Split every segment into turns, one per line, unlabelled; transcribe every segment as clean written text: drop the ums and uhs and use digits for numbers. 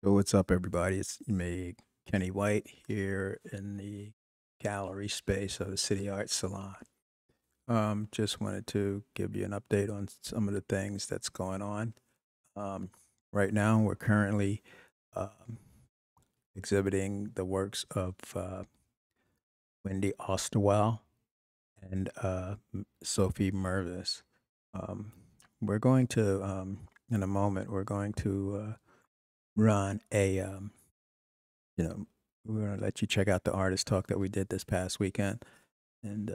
So what's up, everybody? It's me, Kenny White, here in the gallery space of the City Arts Salon. Just wanted to give you an update on some of the things that's going on. Um, right now, we're currently um, exhibiting the works of Wendy Osterweil and Sophie Mervis. Um, we're going to, in a moment, we're going to run a we're gonna let you check out the artist talk that we did this past weekend, and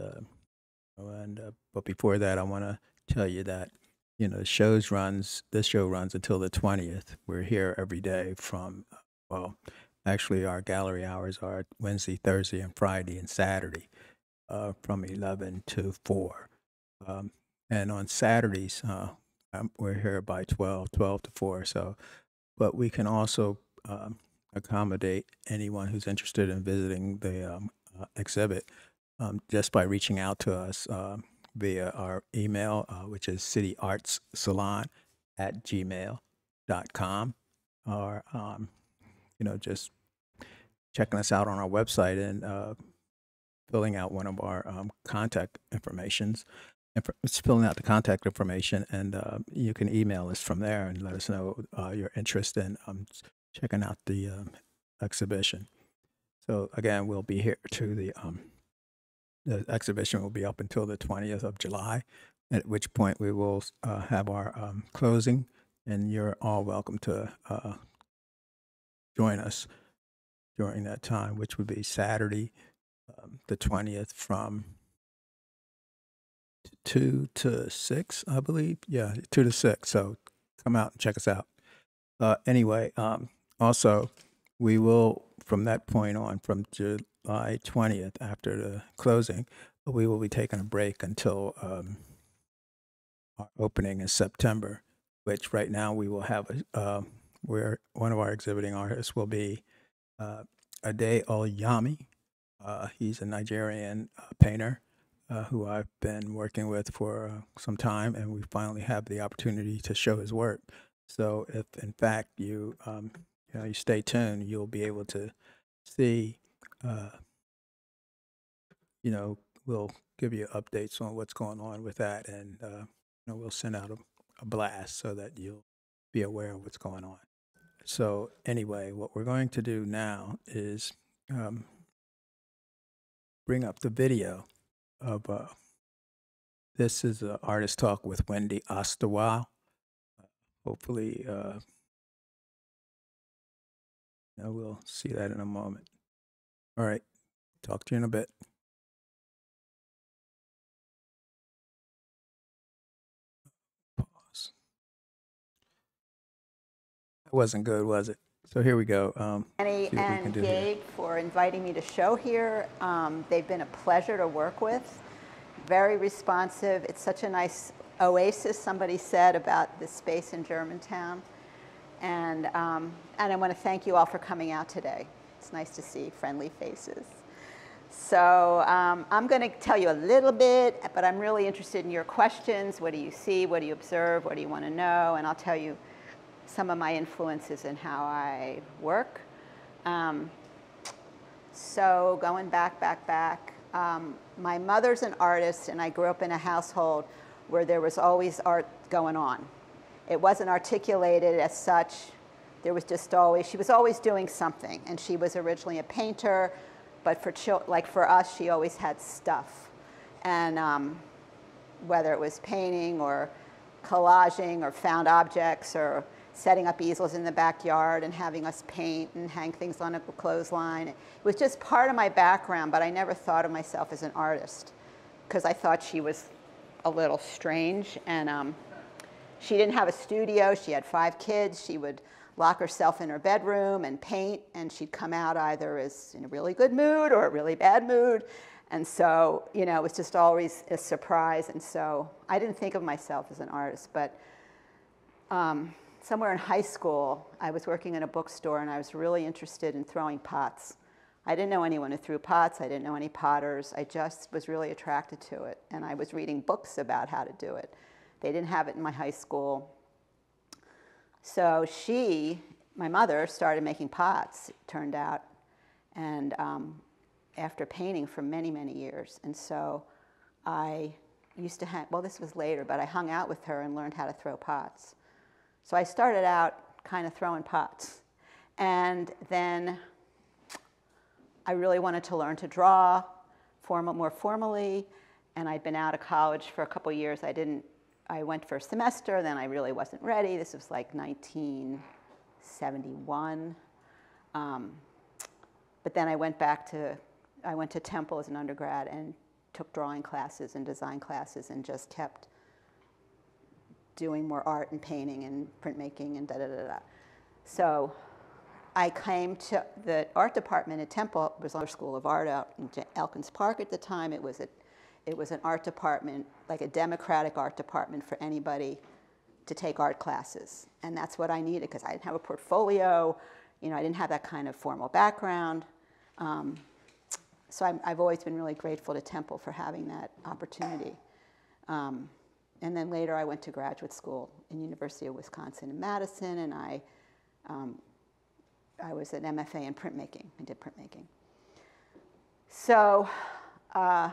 but before that, I want to tell you that this show runs until the 20th. We're here every day from well, actually, our gallery hours are Wednesday, Thursday, and Friday and Saturday, from 11 to 4. Um, and on Saturdays, we're here by 12 to 4. So, but we can also accommodate anyone who's interested in visiting the exhibit just by reaching out to us via our email, which is cityartssalon at gmail.com, or just checking us out on our website and filling out one of our contact informations. It's filling out the contact information, and you can email us from there and let us know your interest in checking out the exhibition. So again, we'll be here to the exhibition will be up until the 20th of July, at which point we will have our closing, and you're all welcome to join us during that time, which would be Saturday, the 20th, from 2 to 6, I believe. Yeah, 2 to 6. So come out and check us out. Anyway, also, we will, from that point on, from July 20th, after the closing, we will be taking a break until our opening in September, which right now we will have where one of our exhibiting artists will be Ade Oyami. He's a Nigerian painter who I've been working with for some time, and we finally have the opportunity to show his work. So, if in fact you stay tuned, you'll be able to see. Uh, we'll give you updates on what's going on with that, and we'll send out a blast so that you'll be aware of what's going on. So, anyway, what we're going to do now is um, bring up the video of this is an artist talk with Wendy Osterweil. Hopefully, we'll see that in a moment. All right, talk to you in a bit. Pause. That wasn't good, was it? So here we go.
Annie
See what we can
and
do here.
Gabe for inviting me to show here. They've been a pleasure to work with, very responsive. It's such a nice oasis, somebody said, about this space in Germantown. And I want to thank you all for coming out today. It's nice to see friendly faces. So I'm going to tell you a little bit, but I'm really interested in your questions. What do you see? What do you observe? What do you want to know? And I'll tell you some of my influences in how I work. So going back, my mother's an artist, and I grew up in a household where there was always art going on. It wasn't articulated as such. There was just always, she was always doing something, and she was originally a painter, but for us, she always had stuff. And whether it was painting or collaging or found objects or setting up easels in the backyard and having us paint and hang things on a clothesline. It was just part of my background, but I never thought of myself as an artist because I thought she was a little strange. And she didn't have a studio. She had 5 kids. She would lock herself in her bedroom and paint, and she'd come out either as in a really good mood or a really bad mood. And so, it was just always a surprise. And so I didn't think of myself as an artist, but somewhere in high school, I was working in a bookstore, and I was really interested in throwing pots. I didn't know anyone who threw pots. I didn't know any potters. I just was really attracted to it, and I was reading books about how to do it. They didn't have it in my high school. So she my mother started making pots, it turned out, and after painting for many, many years. And so I used to well, this was later, but I hung out with her and learned how to throw pots. So I started out kind of throwing pots. And then I really wanted to learn to draw more formally, and I'd been out of college for a couple years. I went for a semester, then I really wasn't ready. This was like 1971. But then I went to Temple as an undergrad and took drawing classes and design classes and just kept doing more art and painting and printmaking and da-da-da-da. So I came to the art department at Temple. It was our school of art out in Elkins Park at the time. It was an art department, like a democratic art department for anybody to take art classes. And that's what I needed because I didn't have a portfolio. You know, I didn't have that kind of formal background. So I've always been really grateful to Temple for having that opportunity. And then later I went to graduate school in University of Wisconsin in Madison, and I was an MFA in printmaking. I did printmaking. So I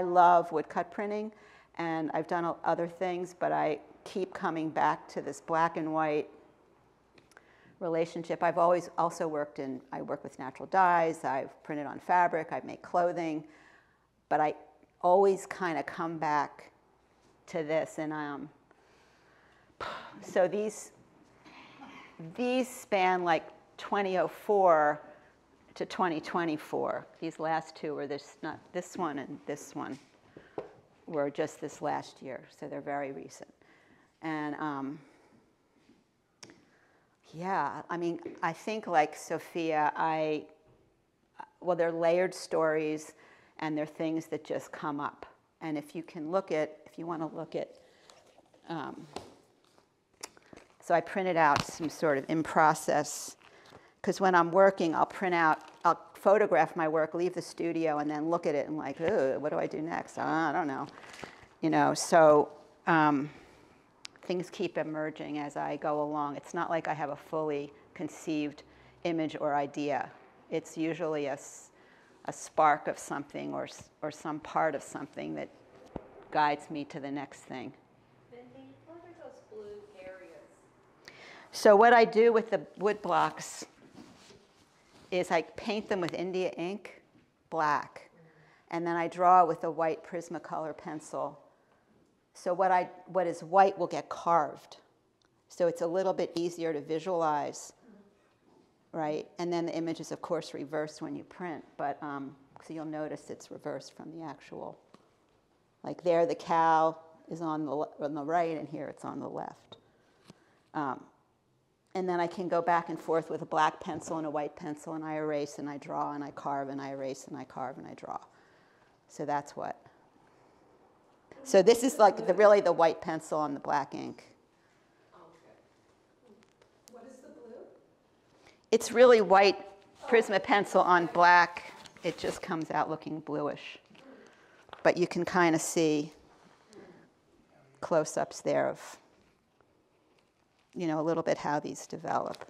love woodcut printing, and I've done other things, but I keep coming back to this black and white relationship. I've always also I work with natural dyes, I've printed on fabric, I make clothing, but I always kind of come back to this. And so these span like 2004 to 2024. These last two were this one and this one were just this last year, so they're very recent. And yeah, I mean, I think like Sophia, well, they're layered stories, and they're things that just come up. And if you want to look at, so I printed out some sort of in process, because when I'm working, I'll photograph my work, leave the studio, and then look at it and like, what do I do next? I don't know. You know, so things keep emerging as I go along. It's not like I have a fully conceived image or idea. It's usually a spark of something or some part of something that guides me to the next thing.
Wendy, what are those blue areas?
So what I do with the wood blocks is I paint them with India ink, black, and then I draw with a white Prismacolor pencil. So what is white will get carved. So it's a little bit easier to visualize, right? And then the image is, of course, reversed when you print. But so you'll notice it's reversed from the actual. Like there, the cow is on the right, and here it's on the left. And then I can go back and forth with a black pencil and a white pencil, and I erase and I draw and I carve and I erase and I carve and I draw. So that's what. So this is like really the white pencil on the black ink.
Okay. What is the blue?
It's really white Prisma pencil on black. It just comes out looking bluish. But you can kind of see close-ups there of, you know, a little bit how these develop.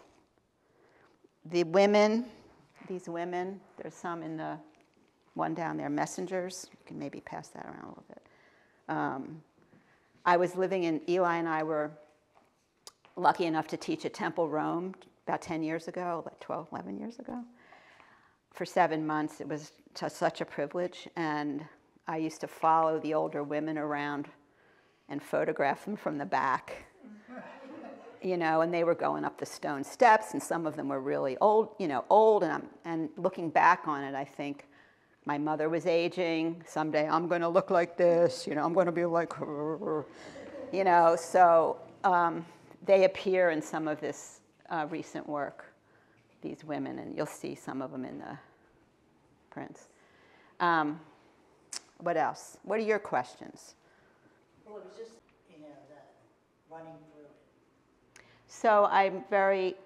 These women, there's some in the one down there, messengers. You can maybe pass that around a little bit. I was living in, Eli and I were lucky enough to teach at Temple, Rome about 10 years ago, like 12, 11 years ago. For 7 months, it was such a privilege, and I used to follow the older women around and photograph them from the back. You know, and they were going up the stone steps, and some of them were really old, and looking back on it, I think, my mother was aging. Someday I'm going to look like this. You know, I'm going to be like her. You know, so they appear in some of this recent work, these women, and you'll see some of them in the prints. What else? What are your questions?
Well, it was just, that running through it.
So I'm very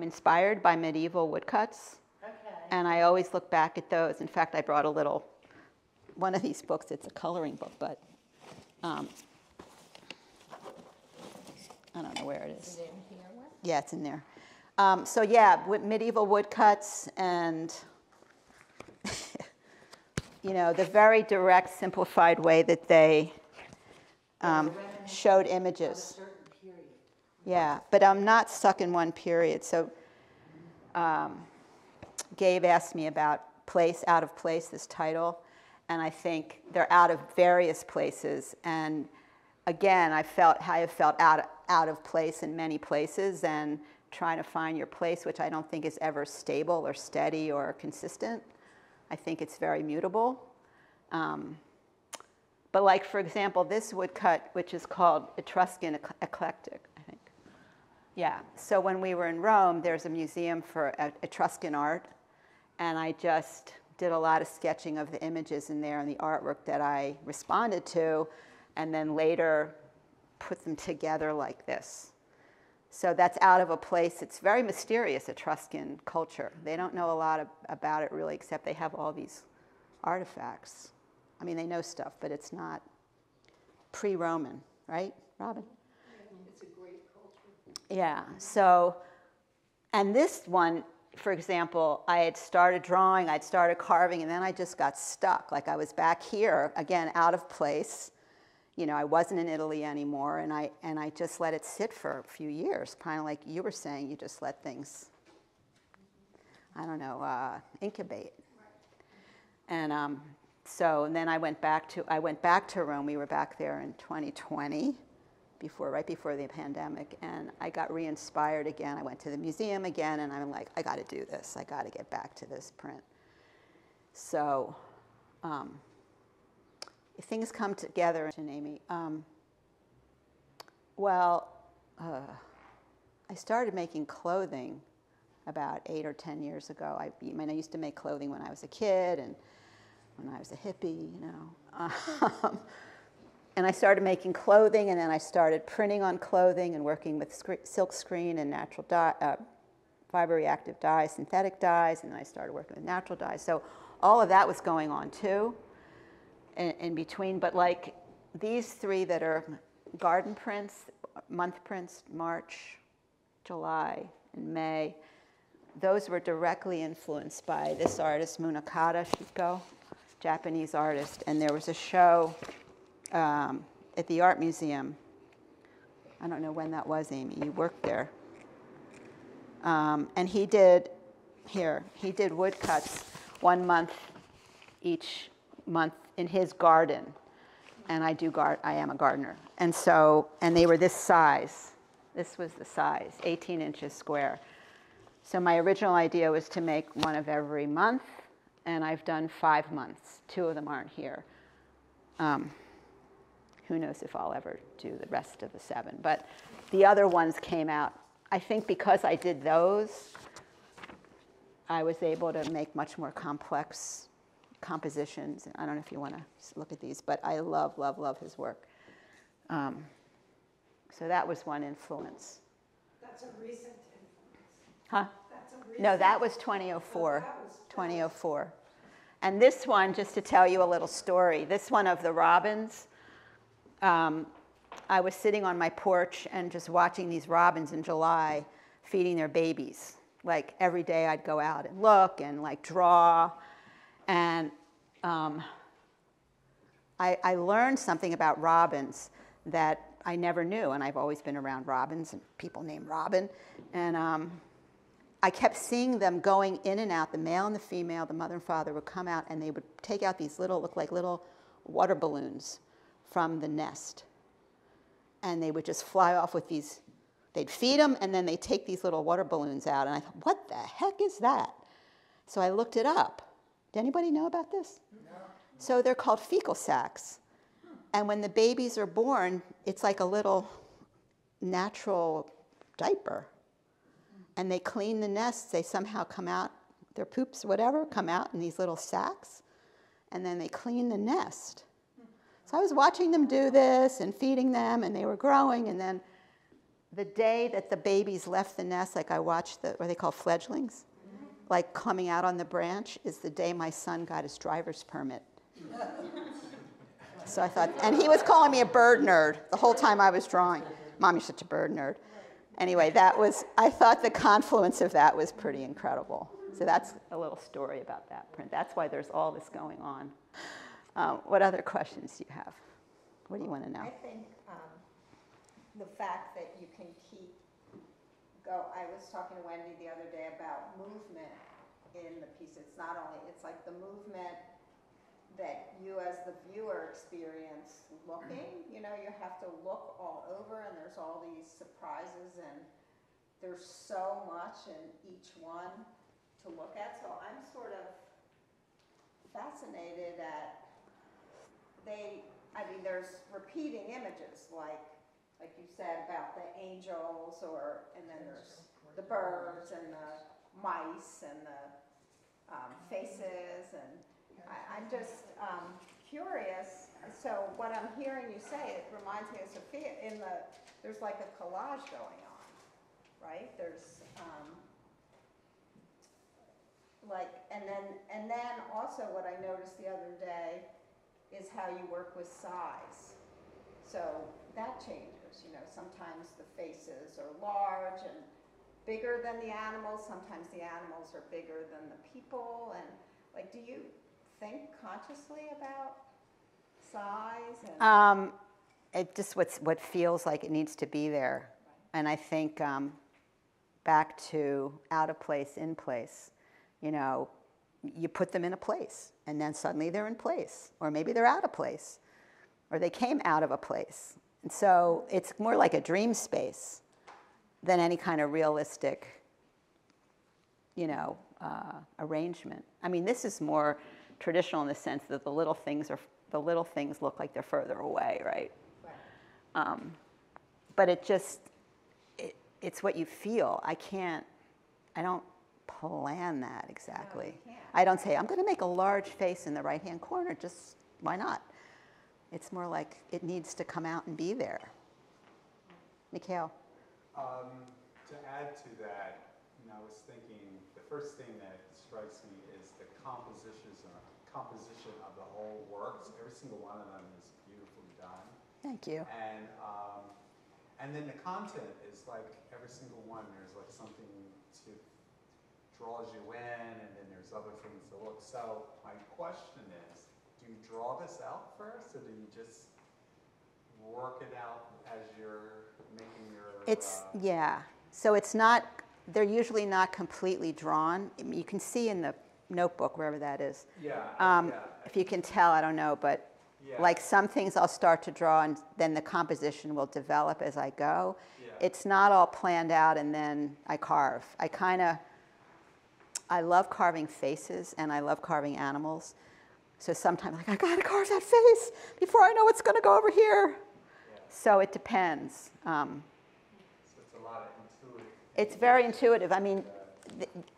inspired by medieval woodcuts.
Okay.
And I always look back at those. In fact, I brought one of these books. It's a coloring book, but I don't know where it is.
Is it in here? What?
Yeah, it's in there. So yeah, with medieval woodcuts and, you know, the very direct, simplified way that they showed images. Yeah, but I'm not stuck in one period. So Gabe asked me about place, out of place, this title, and I think they're out of various places. And again, I have felt out of place in many places, and trying to find your place, which I don't think is ever stable or steady or consistent. I think it's very mutable. But like, for example, this woodcut, which is called Etruscan Eclectic, I think. Yeah, so when we were in Rome, there's a museum for Etruscan art, and I just did a lot of sketching of the images in there and the artwork that I responded to, and then later put them together like this. So that's out of a place. It's very mysterious, Etruscan culture. They don't know a lot about it really, except they have all these artifacts. I mean, they know stuff, but it's not pre-Roman, right, Robin?
It's a great culture.
Yeah, so, and this one, for example, I had started drawing, I'd started carving, and then I just got stuck. Like I was back here, again, out of place. You know, I wasn't in Italy anymore, and I just let it sit for a few years, kind of like you were saying, you just let things, I don't know, incubate. And and then I went back to Rome. We were back there in 2020, right before the pandemic, and I got re-inspired again. I went to the museum again, and I'm like, I got to do this. I got to get back to this print. So. Things come together, Amy. I started making clothing about 8 or 10 years ago. I used to make clothing when I was a kid and when I was a hippie, you know. And I started making clothing, and then I started printing on clothing and working with silk screen and natural dye, fiber reactive dyes, synthetic dyes, and then I started working with natural dyes. So all of that was going on too. In between, but like these three that are garden prints, month prints, March, July, and May, those were directly influenced by this artist, Munakata Shiko, Japanese artist. And there was a show at the Art Museum. I don't know when that was, Amy. You worked there. And he did woodcuts 1 month each month in his garden, and I am a gardener, and they were this size. This was the size, 18 inches square. So my original idea was to make one of every month, and I've done 5 months. 2 of them aren't here. Who knows if I'll ever do the rest of the 7, but the other ones came out. I think because I did those, I was able to make much more complex compositions. I don't know if you want to look at these, but I love, love, love his work. So that was one influence.
That's a recent influence.
Huh?
That's a recent.
No, that was 2004.
Oh, that was
2004. And this one, just to tell you a little story, this one of the robins, I was sitting on my porch and just watching these robins in July feeding their babies. Like every day I'd go out and look and like draw. And I learned something about robins that I never knew, and I've always been around robins and people named Robin. And I kept seeing them going in and out, the male and the female, the mother and father would come out, and they would take out these look like little water balloons from the nest. And they would just fly off with these, they'd feed them, and then they'd take these little water balloons out. And I thought, what the heck is that? So I looked it up. Did anybody know about this? No. So they're called fecal sacs. And when the babies are born, it's like a little natural diaper. And they clean the nests. They somehow come out, their poops, whatever, come out in these little sacs. And then they clean the nest. So I was watching them do this and feeding them, and they were growing. And then the day that the babies left the nest, like I watched what they call fledglings, like coming out on the branch, is the day my son got his driver's permit. So I thought, and he was calling me a bird nerd the whole time I was drawing. Mom, you're such a bird nerd. Anyway, I thought the confluence of that was pretty incredible. So that's a little story about that print. That's why there's all this going on. What other questions do you have? What do you want to know?
I think the fact that you can I was talking to Wendy the other day about movement in the piece. It's not only, it's like the movement that you as the viewer experience looking. You know, you have to look all over, and there's all these surprises, and there's so much in each one to look at. So I'm sort of fascinated at there's repeating images, like you said about the angels, and then there's the birds and the mice and the faces, and I'm just curious. So what I'm hearing you say, it reminds me of Sophia. There's like a collage going on, right? There's and then also what I noticed the other day is how you work with size. So that changes, you know, sometimes the faces are large and bigger than the animals, sometimes the animals are bigger than the people, and like, do you think consciously about size? And
It just what feels like it needs to be there. And I think back to out of place, in place, you know, you put them in a place, and then suddenly they're in place, or maybe they're out of place, or they came out of a place. And so it's more like a dream space than any kind of realistic, you know, arrangement. I mean, this is more traditional in the sense that the little things look like they're further away, right? But it's what you feel. I don't plan that exactly.
No, you can't.
I don't say, I'm going to make a large face in the right-hand corner, just why not? It's more like it needs to come out and be there. Mikhail?
To add to that, I was thinking the first thing that strikes me is the composition of the whole work. So every single one of them is beautifully done.
Thank you.
And then the content is like every single one. There's like something to draws you in, and then there's other things to look. So my question is, do you draw this out first, or do you just work it out as you're making your...
Yeah. So it's not, they're usually not completely drawn. You can see in the notebook, wherever that is.
Yeah.
If you can tell, I don't know, but like some things I'll start to draw, and then the composition will develop as I go.
Yeah.
It's not all planned out and then I carve. I love carving faces, and I love carving animals. So sometimes, like, I gotta carve that face before I know what's gonna go over here.
Yeah.
So it depends.
So it's a lot of intuitive.
It's very intuitive. I mean,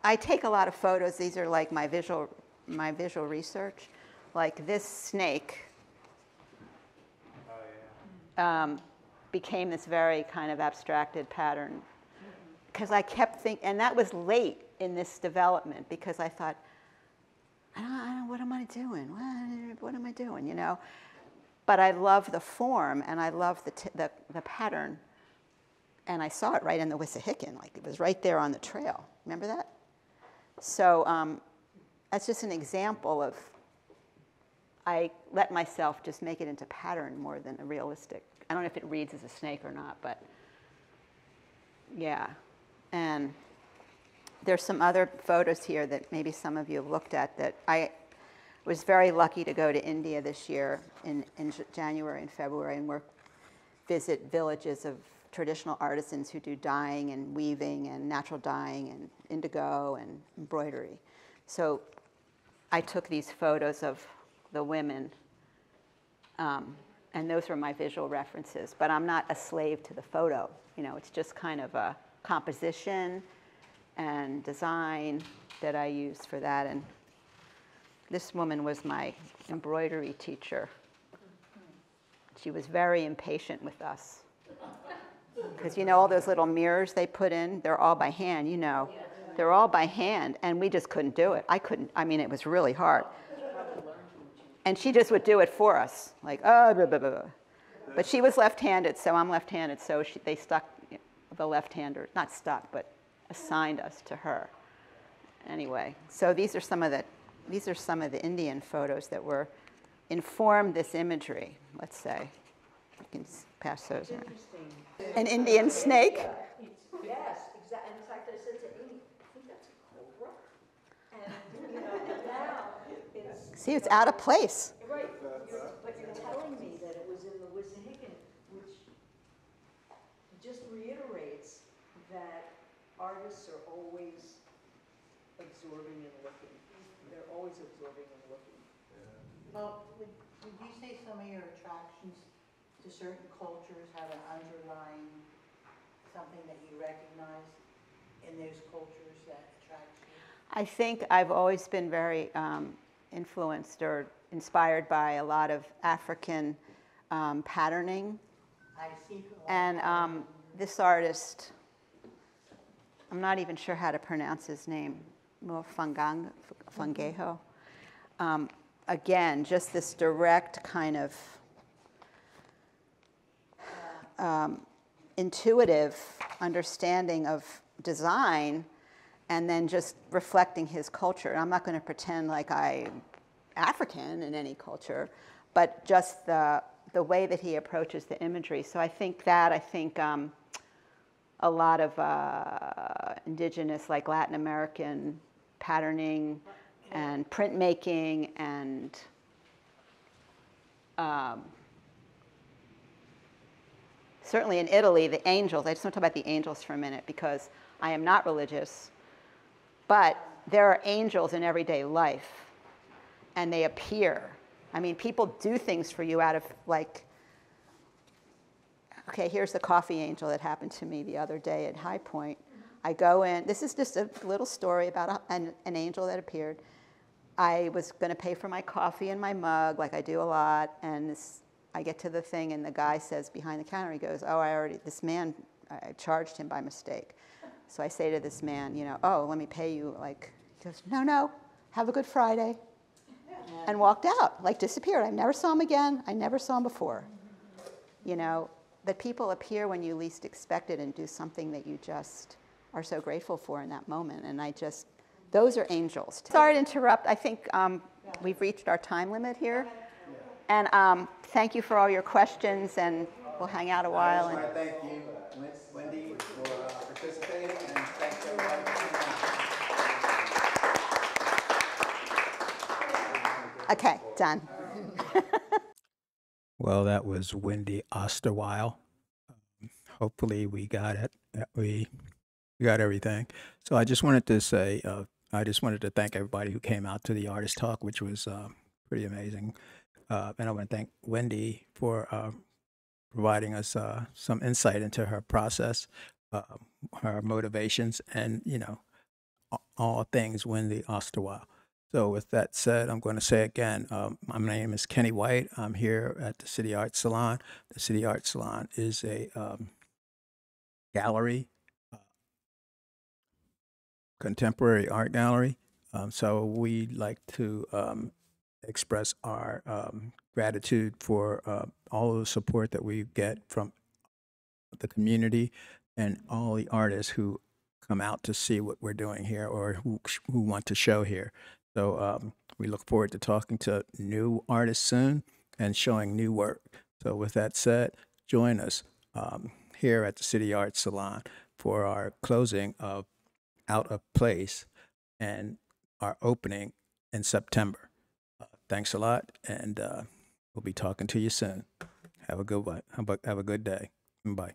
I take a lot of photos. These are like my visual research. Like this snake became this very kind of abstracted pattern. Because I kept thinking, and that was late in this development, because I thought, I don't, what am I doing? What am I doing, you know? But I love the form, and I love the pattern. And I saw it right in the Wissahickon, like it was right there on the trail. Remember that? So that's just an example of, I let myself just make it into pattern more than a realistic. I don't know if it reads as a snake or not, but yeah. And there's some other photos here that maybe some of you have looked at that I was very lucky to go to India this year in January and February and visit villages of traditional artisans who do dyeing and weaving and natural dyeing and indigo and embroidery. So I took these photos of the women, and those were my visual references. But I'm not a slave to the photo. You know, it's just kind of a composition and design that I used for that. And this woman was my embroidery teacher. She was very impatient with us. Because you know all those little mirrors they put in, they're all by hand, you know. They're all by hand, and we just couldn't do it. I mean, it was really hard. And she just would do it for us, like, oh, blah, blah, blah. But she was left-handed, so I'm left-handed, so they stuck the left-hander, not stuck, but assigned us to her. Anyway, so these are some of the Indian photos that were informed this imagery, let's say. You can pass those around. An Indian snake.
Yes, exactly. In fact, I said to Amy, I think that's a cobra. And, you know, and now it's.
See, it's out of place.
Right, but you're telling me that it was in the Wissahickon, which just reiterates that artists are always absorbing and looking. They're always absorbing and looking.
Well, would you say some of your attractions to certain cultures have an underlying something that you recognize in those cultures that attracts you?
I think I've always been very influenced or inspired by a lot of African patterning.
I see.
And this artist, I'm not even sure how to pronounce his name, Fungeho. Again, just this direct kind of intuitive understanding of design, and then just reflecting his culture. I'm not going to pretend like I'm African in any culture, but just the way that he approaches the imagery. So I think a lot of indigenous, like Latin American patterning and printmaking and certainly in Italy, the angels. I just want to talk about the angels for a minute because I am not religious, but there are angels in everyday life, and they appear. I mean, people do things for you out of like, okay, here's the coffee angel that happened to me the other day at High Point. I go in, this is just a little story about an angel that appeared. I was going to pay for my coffee and my mug, like I do a lot, and I get to the thing, and the guy says behind the counter, he goes, oh, I charged him by mistake. So I say to this man, you know, oh, let me pay you, like, he goes, no, have a good Friday, and walked out, like disappeared. I never saw him again. I never saw him before. You know, that people appear when you least expect it and do something that you just are so grateful for in that moment, and those are angels. Sorry to interrupt. I think we've reached our time limit here. And thank you for all your questions, and we'll hang out a while.
I just want to thank you, Wendy, for participating, and thank everybody for coming.
Okay, done.
Well, that was Wendy Osterweil. Hopefully we got it. We got everything. So I just wanted to say, I just wanted to thank everybody who came out to the artist talk, which was pretty amazing. And I want to thank Wendy for providing us some insight into her process, her motivations, and, you know, all things Wendy Osterweil. So with that said, I'm going to say again, my name is Kenny White. I'm here at the City Art Salon. The City Art Salon is a gallery, contemporary art gallery. So we like to express our gratitude for all of the support that we get from the community and all the artists who come out to see what we're doing here or who want to show here. So we look forward to talking to new artists soon and showing new work. So with that said, join us here at the City Art Salon for our closing of Out of Place and our opening in September. Thanks a lot, and we'll be talking to you soon. Have a good one. Have a good day. Bye.